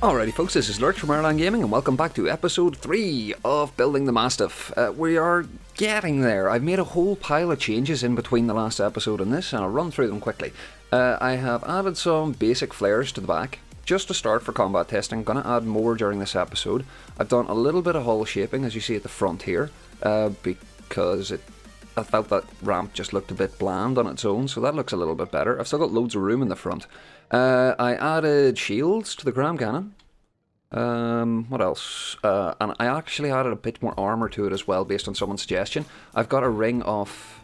Alrighty folks, this is Lurch from Ireland Gaming and welcome back to episode 3 of Building the Mastiff. We are getting there. I've made a whole pile of changes in between the last episode and this, and I'll run through them quickly. I have added some basic flares to the back, just to start for combat testing. I'm going to add more during this episode. I've done a little bit of hull shaping, as you see at the front here, because I felt that ramp just looked a bit bland on its own, so that looks a little bit better. I've still got loads of room in the front. I added shields to the Gram Cannon. What else? And I actually added a bit more armour to it as well, based on someone's suggestion. I've got a ring of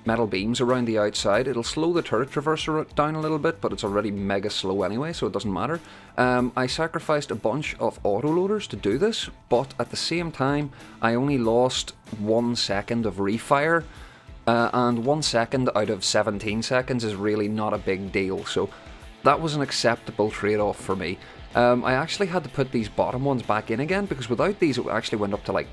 metal beams around the outside. It'll slow the turret traverser down a little bit, but it's already mega slow anyway, so it doesn't matter. I sacrificed a bunch of autoloaders to do this, but at the same time, I only lost 1 second of refire. And 1 second out of 17 seconds is really not a big deal, so that was an acceptable trade-off for me. I actually had to put these bottom ones back in again, because without these it actually went up to like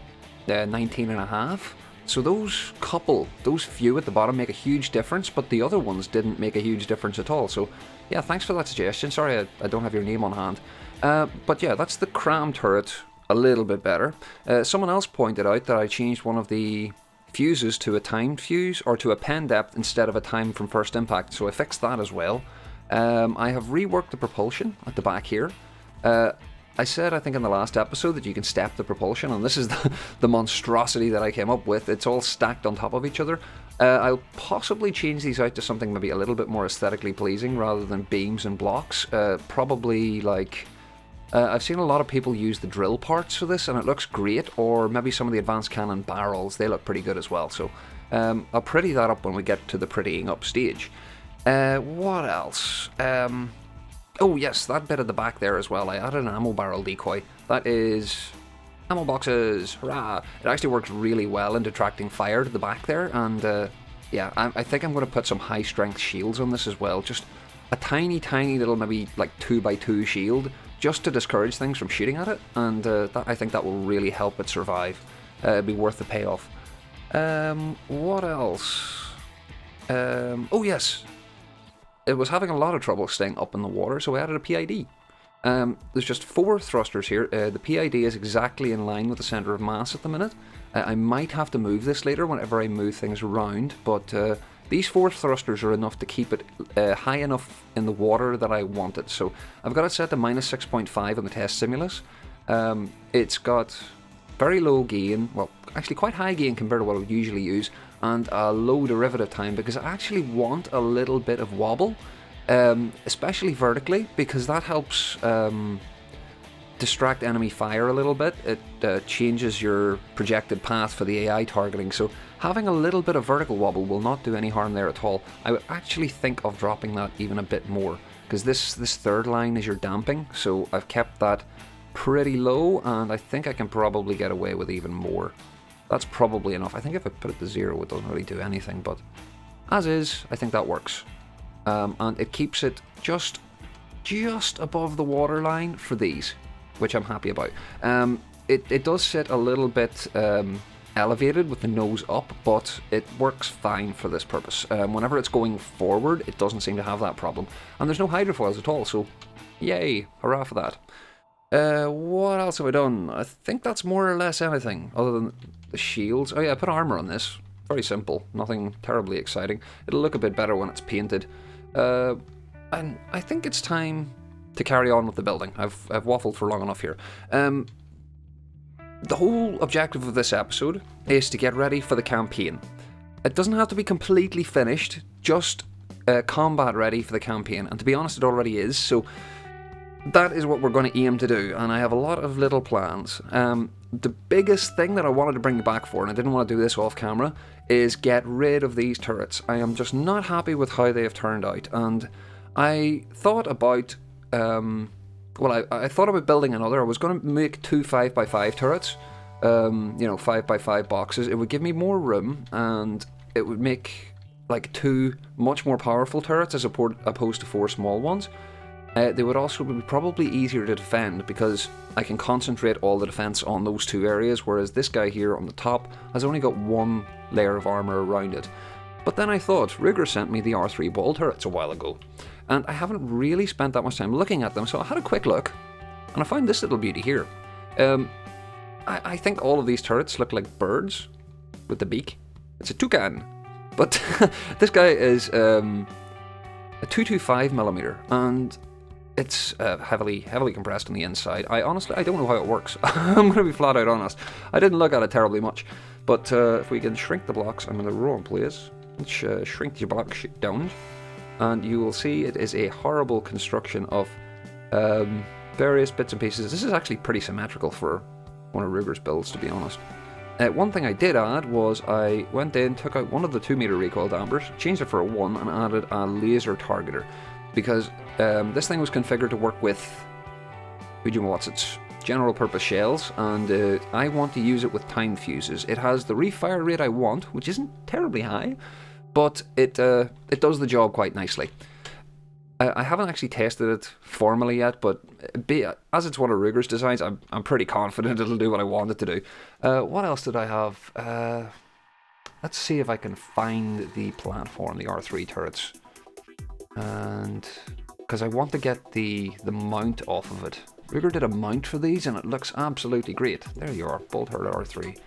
19 and a half. So those few at the bottom make a huge difference, but the other ones didn't make a huge difference at all. So yeah, thanks for that suggestion. Sorry I don't have your name on hand. But yeah, that's the cram turret a little bit better. Someone else pointed out that I changed one of the fuses to a timed fuse, or to a pen depth instead of a time from first impact, so I fixed that as well. I have reworked the propulsion at the back here. I said, I think in the last episode, that you can step the propulsion, and this is the monstrosity that I came up with. It's all stacked on top of each other. I'll possibly change these out to something maybe a little bit more aesthetically pleasing rather than beams and blocks. Probably like... I've seen a lot of people use the drill parts for this, and it looks great, or maybe some of the advanced cannon barrels. They look pretty good as well, so I'll pretty that up when we get to the prettying up stage. What else? Oh yes, that bit at the back there as well. I added an ammo barrel decoy. That is... ammo boxes! Hurrah! It actually works really well in detracting fire to the back there, and yeah, I think I'm going to put some high strength shields on this as well. Just a tiny little, maybe like 2x2 shield, just to discourage things from shooting at it, and I think that will really help it survive. It'd be worth the payoff. What else? Oh yes! It was having a lot of trouble staying up in the water, so I added a PID. There's just 4 thrusters here. The PID is exactly in line with the centre of mass at the minute. I might have to move this later whenever I move things around, but these 4 thrusters are enough to keep it high enough in the water that I want it. So I've got it set to minus 6.5 on the test simulus. It's got very low gain, well, actually quite high gain compared to what I would usually use, and a low derivative time, because I actually want a little bit of wobble, especially vertically, because that helps distract enemy fire a little bit. It changes your projected path for the AI targeting, so having a little bit of vertical wobble will not do any harm there at all. I would actually think of dropping that even a bit more, because this third line is your damping, so I've kept that pretty low, and I think I can probably get away with even more. That's probably enough. I think if I put it to 0 it doesn't really do anything, but as is, I think that works. And it keeps it just above the waterline for these, which I'm happy about. It does sit a little bit elevated with the nose up, but it works fine for this purpose. Whenever it's going forward, it doesn't seem to have that problem. And there's no hydrofoils at all, so yay, hurrah for that. What else have I done? I think that's more or less anything, other than the shields. Oh yeah, I put armour on this. Very simple, nothing terribly exciting. It'll look a bit better when it's painted. And I think it's time to carry on with the building. I've waffled for long enough here. The whole objective of this episode is to get ready for the campaign. It doesn't have to be completely finished, just combat ready for the campaign. And to be honest, it already is, so that is what we're going to aim to do, and I have a lot of little plans. The biggest thing that I wanted to bring you back for, and I didn't want to do this off camera, is get rid of these turrets. I am just not happy with how they have turned out, and I thought about, I thought about building another. I was going to make 2 5x5 turrets, 5x5 boxes. It would give me more room, and it would make like 2 much more powerful turrets as opposed to 4 small ones. They would also be probably easier to defend, because I can concentrate all the defense on those 2 areas, whereas this guy here on the top has only got 1 layer of armor around it. But then I thought, Ruger sent me the R3 ball turrets a while ago, and I haven't really spent that much time looking at them, so I had a quick look, and I found this little beauty here. I think all of these turrets look like birds with the beak. It's a toucan, but this guy is a 225mm, and it's heavily compressed on the inside. I don't know how it works. I'm going to be flat out honest. I didn't look at it terribly much, but if we can shrink the blocks, I'm in the wrong place. Let's shrink the block down, and you will see it is a horrible construction of various bits and pieces. This is actually pretty symmetrical for one of Ruger's builds, to be honest. One thing I did add was I went in, took out one of the 2-meter recoil dampers, changed it for a 1, and added a laser targeter, because this thing was configured to work with its general purpose shells, and I want to use it with time fuses. It has the refire rate I want, which isn't terribly high, but it does the job quite nicely. I haven't actually tested it formally yet, but as it's one of Ruger's designs, I'm pretty confident it'll do what I want it to do. What else did I have? Let's see if I can find the platform, the R3 turrets. And because I want to get the mount off of it. Ruger did a mount for these, and it looks absolutely great. There you are, bolt turret R3.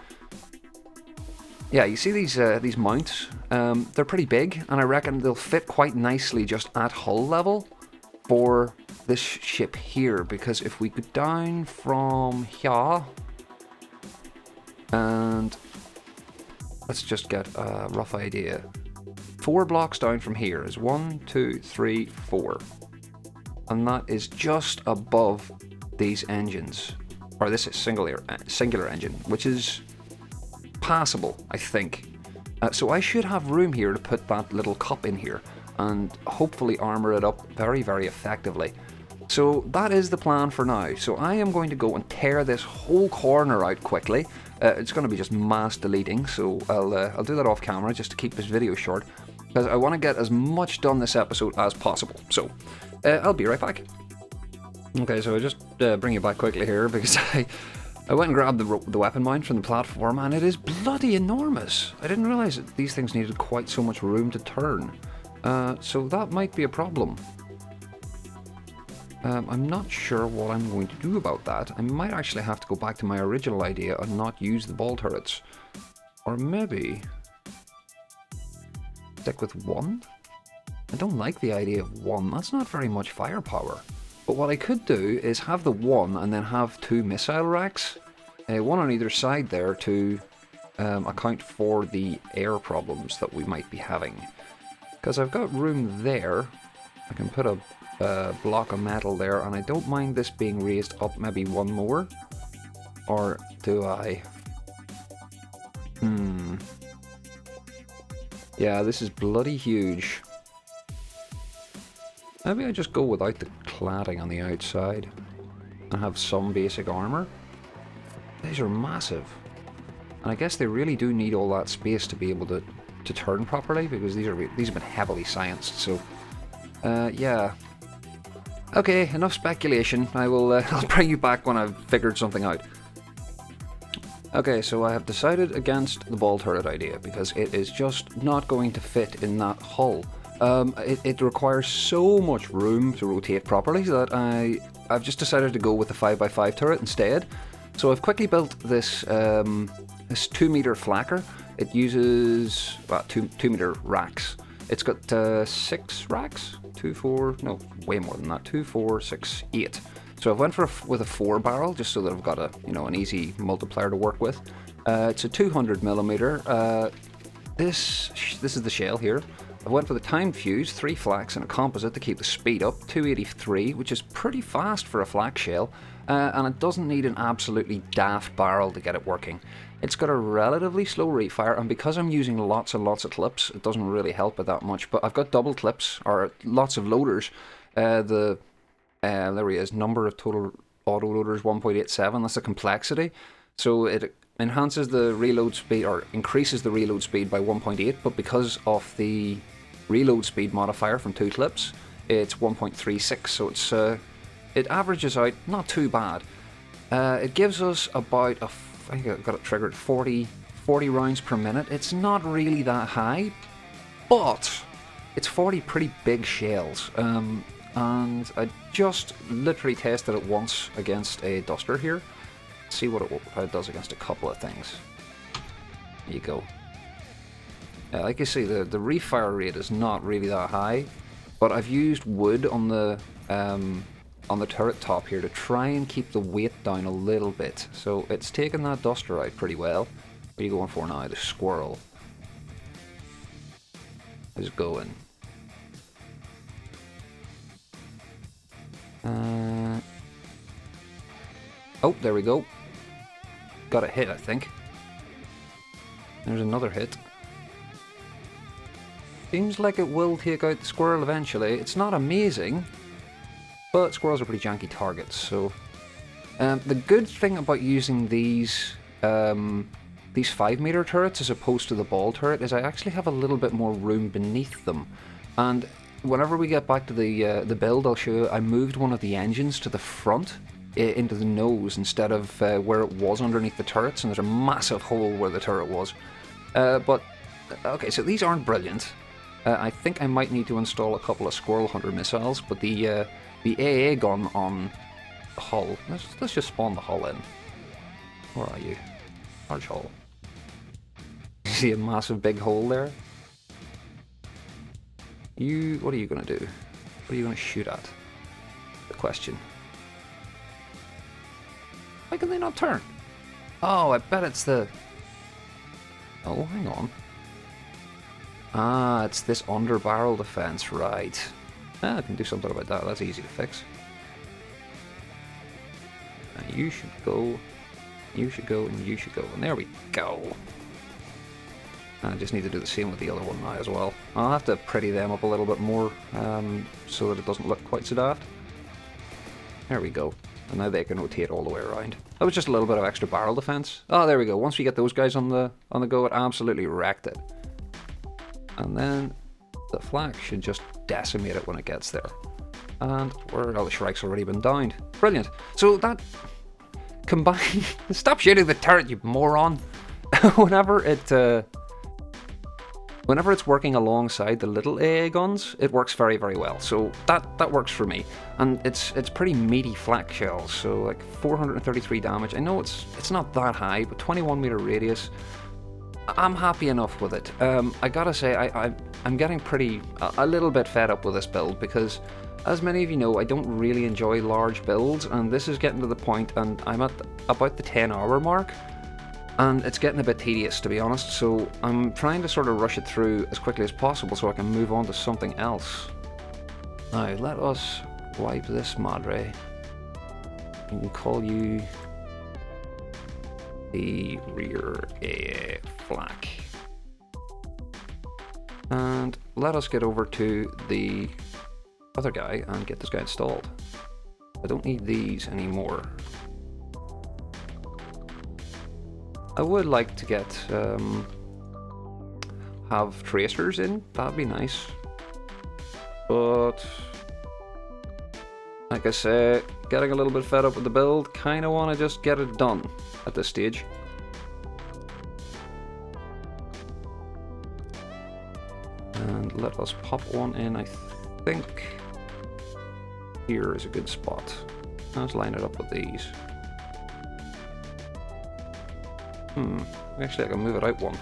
Yeah, you see these mounts? They're pretty big, and I reckon they'll fit quite nicely just at hull level for this ship here, because if we go down from here, and let's just get a rough idea. 4 blocks down from here is 1, 2, 3, 4. And that is just above these engines, or this is singular engine, which is passable, I think. So I should have room here to put that little cup in here and hopefully armour it up very, very effectively. So that is the plan for now. So I am going to go and tear this whole corner out quickly. It's going to be just mass deleting, so I'll do that off camera just to keep this video short, because I want to get as much done this episode as possible. So I'll be right back. Okay, so I'll just bring you back quickly here, because I went and grabbed the weapon mount from the platform, and it is bloody enormous. I didn't realise that these things needed quite so much room to turn. So that might be a problem. I'm not sure what I'm going to do about that. I might actually have to go back to my original idea and not use the ball turrets. Or maybe stick with 1? I don't like the idea of 1. That's not very much firepower. But what I could do is have the 1 and then have 2 missile racks, one on either side there, to account for the air problems that we might be having. Because I've got room there, I can put a block of metal there, and I don't mind this being raised up maybe 1 more. Or do I? Yeah, this is bloody huge. Maybe I just go without the cladding on the outside and have some basic armour. These are massive. And I guess they really do need all that space to be able to turn properly, because these have been heavily scienced, so yeah. Okay, enough speculation. I'll bring you back when I've figured something out. Okay, so I have decided against the ball turret idea, because it is just not going to fit in that hull. It requires so much room to rotate properly that I've just decided to go with the 5x5 turret instead. So I've quickly built this 2-meter flacker. It uses 2-meter racks. It's got 6 racks, 2, 4, no, way more than that, 2, 4, 6, 8. So I've went with a 4 barrel just so that I've got an easy multiplier to work with. It's a 200mm. This is the shell here. I went for the timed fuse, 3 flaks and a composite to keep the speed up, 283, which is pretty fast for a flak shell, and it doesn't need an absolutely daft barrel to get it working. It's got a relatively slow refire, and because I'm using lots and lots of clips, it doesn't really help it that much, but I've got double clips, or lots of loaders. There he is, number of total auto loaders 1.87, that's the complexity, so it enhances the reload speed, or increases the reload speed by 1.8, but because of the reload speed modifier from 2 clips, it's 1.36, so it averages out not too bad. It gives us about, I think I got it triggered, 40 rounds per minute. It's not really that high, but it's 40 pretty big shells. And I just literally tested it once against a duster here. See how it does against a couple of things. There you go. Like you see, the refire rate is not really that high, but I've used wood on the turret top here to try and keep the weight down a little bit. So it's taken that duster out pretty well. What are you going for now? The squirrel is going. Oh, there we go. Got a hit, I think. There's another hit. Seems like it will take out the squirrel eventually. It's not amazing, but squirrels are pretty janky targets, so... the good thing about using these 5-meter turrets as opposed to the ball turret is I actually have a little bit more room beneath them. And whenever we get back to the build, I'll show you, I moved one of the engines to the front, into the nose, instead of where it was underneath the turrets, and there's a massive hole where the turret was. But, okay, so these aren't brilliant. I think I might need to install a couple of Squirrel Hunter missiles, but the AA gun on the hull, let's just spawn the hull in. Where are you? Large hull. See a massive big hole there? What are you going to do? What are you going to shoot at? The question. Why can they not turn? Oh, I bet it's the... Oh, hang on. Ah, it's this under barrel defense, right. I can do something about that, that's easy to fix. And you should go, and you should go, and there we go. I just need to do the same with the other one now as well. I'll have to pretty them up a little bit more, so that it doesn't look quite so daft. There we go. And now they can rotate all the way around. That was just a little bit of extra barrel defense. Oh, there we go. Once we get those guys on the go, it absolutely wrecked it. And then the flak should just decimate it when it gets there. And the Shrike's already been downed. Brilliant. So that combined... Stop shooting the turret, you moron! Whenever it's working alongside the little AA guns, it works very, very well. So that works for me. And it's pretty meaty flak shells, so like 433 damage. I know it's not that high, but 21-meter radius. I'm happy enough with it. I gotta say, I'm getting a little bit fed up with this build, because as many of you know, I don't really enjoy large builds, and this is getting to the point, and I'm at about the 10-hour mark, and it's getting a bit tedious, to be honest, so I'm trying to sort of rush it through as quickly as possible so I can move on to something else. Now, let us wipe this madre. We can call you the rear AA flak. And let us get over to the other guy and get this guy installed. I don't need these anymore. I would like to get have tracers in, that'd be nice. But like I say, getting a little bit fed up with the build, kinda wanna just get it done at this stage. And let us pop one in, I think here is a good spot. Let's line it up with these. Actually I can move it out one.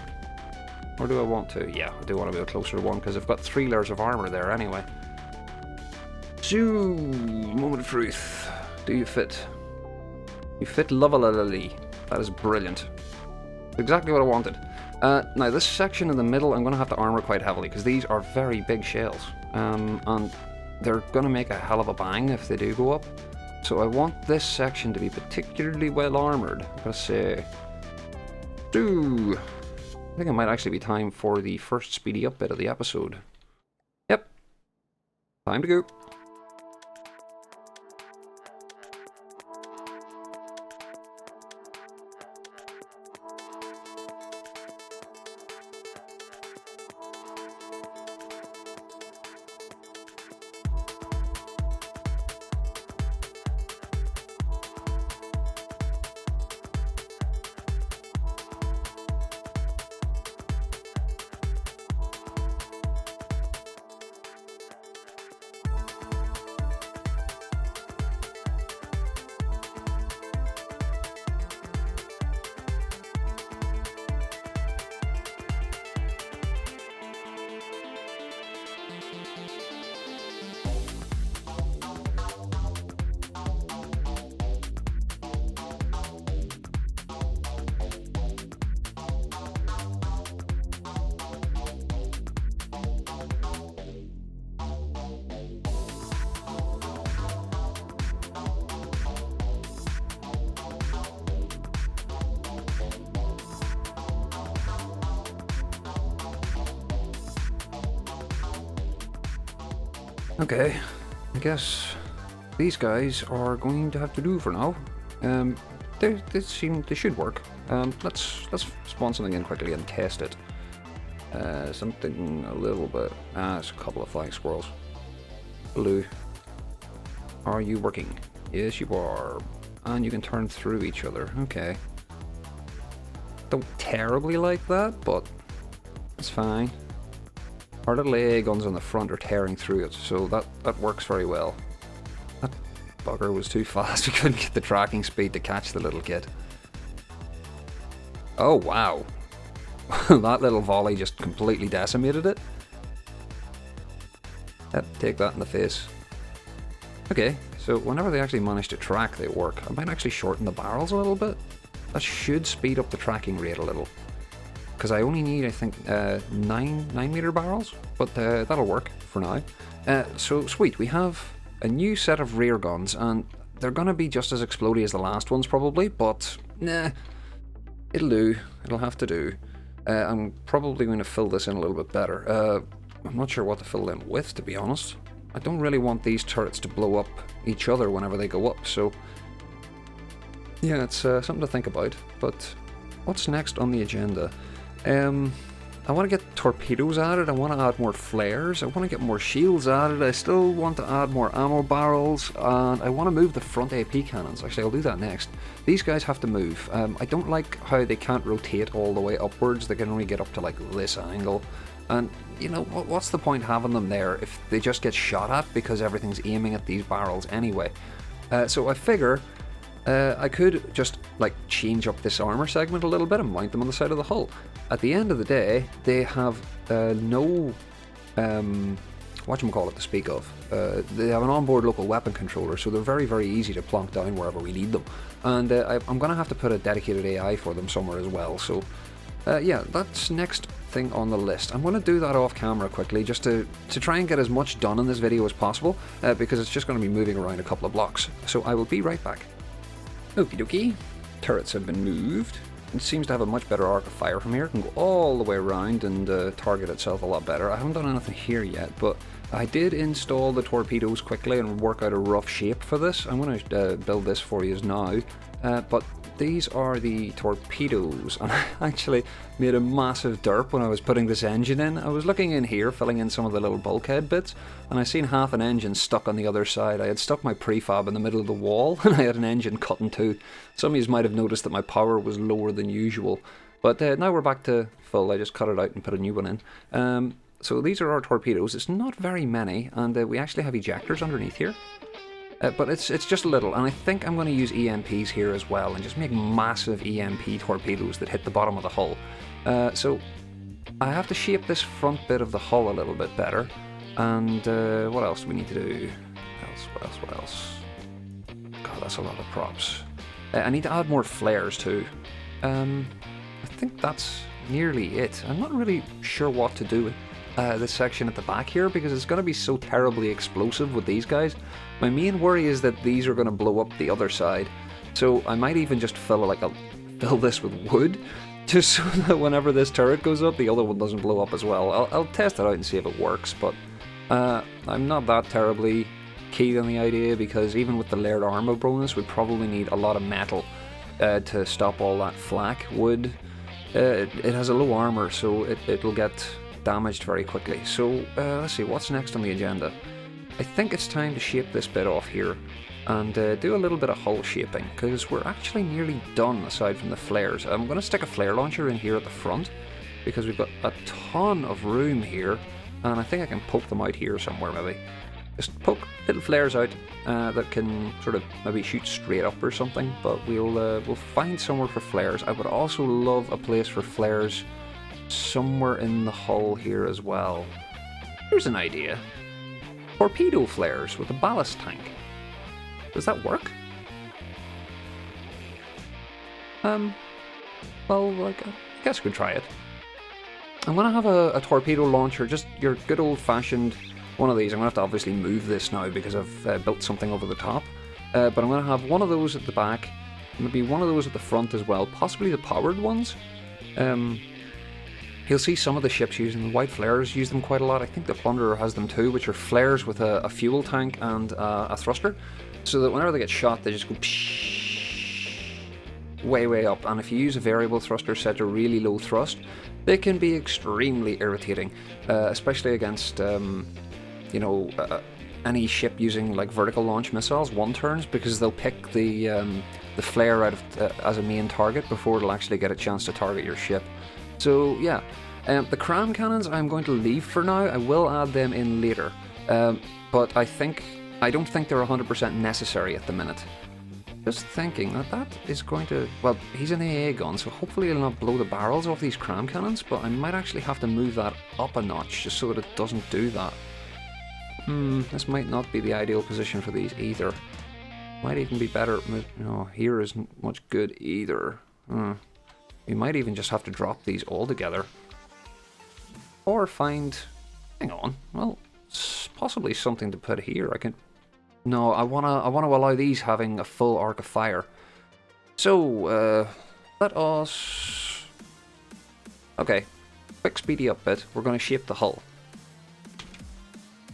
Or do I want to? Yeah, I do want to move closer to one because I've got 3 layers of armor there anyway. So, moment of truth. Do you fit? You fit lovely. That is brilliant. Exactly what I wanted. Now this section in the middle I'm going to have to armor quite heavily because these are very big shells. And they're going to make a hell of a bang if they do go up. So I want this section to be particularly well armored. I'm going to say... I think it might actually be time for the first speedy up bit of the episode. Yep. Time to go. Okay, I guess these guys are going to have to do for now. They should work. Let's spawn something in quickly and test it. Something a little bit. It's a couple of flying squirrels. Blue. Are you working? Yes, you are. And you can turn through each other. Okay. Don't terribly like that, but it's fine. Our little AA guns on the front are tearing through it, so that works very well. That bugger was too fast. We couldn't get the tracking speed to catch the little kid. Oh, wow. That little volley just completely decimated it. Yep, take that in the face. Okay, so whenever they actually manage to track, they work. I might actually shorten the barrels a little bit. That should speed up the tracking rate a little. Because I only need, I think, 9-meter barrels, but that'll work for now. So sweet, we have a new set of rear guns, and they're going to be just as explodey as the last ones probably, but nah, it'll do. It'll have to do. I'm probably going to fill this in a little bit better. I'm not sure what to fill them with, to be honest. I don't really want these turrets to blow up each other whenever they go up, so yeah, it's something to think about. But what's next on the agenda? I want to get torpedoes added, I want to add more flares, I want to get more shields added, I still want to add more ammo barrels, and I want to move the front AP cannons. Actually, I'll do that next. These guys have to move. I don't like how they can't rotate all the way upwards, they can only get up to like this angle. And, you know, what's the point having them there if they just get shot at because everything's aiming at these barrels anyway? So I figure I could just like change up this armor segment a little bit and mount them on the side of the hull. At the end of the day, they have no whatchamacallit to speak of. They have an onboard local weapon controller, so they're very, very easy to plonk down wherever we need them. And I'm going to have to put a dedicated AI for them somewhere as well. So yeah, that's next thing on the list. I'm going to do that off camera quickly just to try and get as much done in this video as possible because it's just going to be moving around a couple of blocks. So I will be right back. Okie dokie, turrets have been moved. It seems to have a much better arc of fire from here. It can go all the way around and target itself a lot better. I haven't done anything here yet, but I did install the torpedoes quickly and work out a rough shape for this. I'm going to build this for you now, but these are the torpedoes, and I actually made a massive derp when I was putting this engine in. I was looking in here, filling in some of the little bulkhead bits, and I seen half an engine stuck on the other side. I had stuck my prefab in the middle of the wall, and I had an engine cut in two. Some of you might have noticed that my power was lower than usual, but now we're back to full. I just cut it out and put a new one in. So these are our torpedoes. It's not very many, and we actually have ejectors underneath here. But it's just a little, and I think I'm going to use EMPs here as well and just make massive EMP torpedoes that hit the bottom of the hull. So I have to shape this front bit of the hull a little bit better. And what else do we need to do? What else? God, that's a lot of props. I need to add more flares too. I think that's nearly it. I'm not really sure what to do with this section at the back here because it's going to be so terribly explosive with these guys. My main worry is that these are going to blow up the other side, so I might even just fill this with wood just so that whenever this turret goes up the other one doesn't blow up as well. I'll test it out and see if it works, but I'm not that terribly keen on the idea because even with the layered armor bonus we'd probably need a lot of metal to stop all that flak. Wood, it has a low armor, so it'll get damaged very quickly. So let's see what's next on the agenda. I think it's time to shape this bit off here and do a little bit of hull shaping because we're actually nearly done aside from the flares. I'm going to stick a flare launcher in here at the front because we've got a ton of room here, and I think I can poke them out here somewhere maybe. Just poke little flares out that can sort of maybe shoot straight up or something, but we'll find somewhere for flares. I would also love a place for flares somewhere in the hull here as well. Here's an idea. Torpedo flares with a ballast tank. Does that work? Well, like, I guess we could try it. I'm going to have a torpedo launcher, just your good old-fashioned one of these. I'm going to have to obviously move this now because I've built something over the top. But I'm going to have one of those at the back, maybe one of those at the front as well, possibly the powered ones. You'll see some of the ships using the white flares, use them quite a lot. I think the Plunderer has them too, which are flares with a fuel tank and a thruster, so that whenever they get shot, they just go psh, way up. And if you use a variable thruster set to really low thrust, they can be extremely irritating, especially against any ship using like vertical launch missiles, one turns, because they'll pick the flare out of as a main target before it'll actually get a chance to target your ship. So yeah, the cram cannons I'm going to leave for now. I will add them in later, but I don't think they're 100% necessary at the minute. Just thinking that is going to, well, he's an AA gun, so hopefully it'll not blow the barrels off these cram cannons, but I might actually have to move that up a notch just so that it doesn't do that. This might not be the ideal position for these either. Might even be better. No, here isn't much good either. We might even just have to drop these altogether. Or find... Hang on. Well, possibly something to put here. No, I wanna allow these having a full arc of fire. So, let us... Okay, quick speedy up bit. We're gonna shape the hull.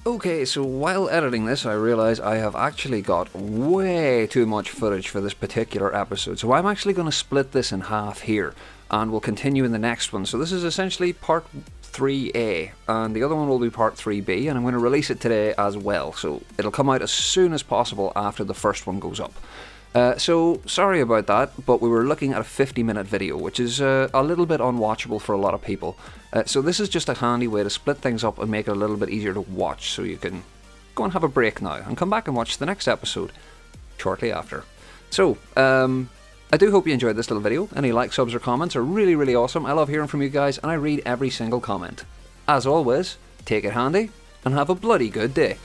Okay, so while editing this, I realise I have actually got way too much footage for this particular episode. So I'm actually going to split this in half here, and we'll continue in the next one. So this is essentially part 3A, and the other one will be part 3B, and I'm going to release it today as well. So it'll come out as soon as possible after the first one goes up. So sorry about that, but we were looking at a 50-minute video, which is a little bit unwatchable for a lot of people. So this is just a handy way to split things up and make it a little bit easier to watch, so you can go and have a break now and come back and watch the next episode shortly after. So, I do hope you enjoyed this little video. Any likes, subs or comments are really, really awesome. I love hearing from you guys, and I read every single comment. As always, take it handy and have a bloody good day.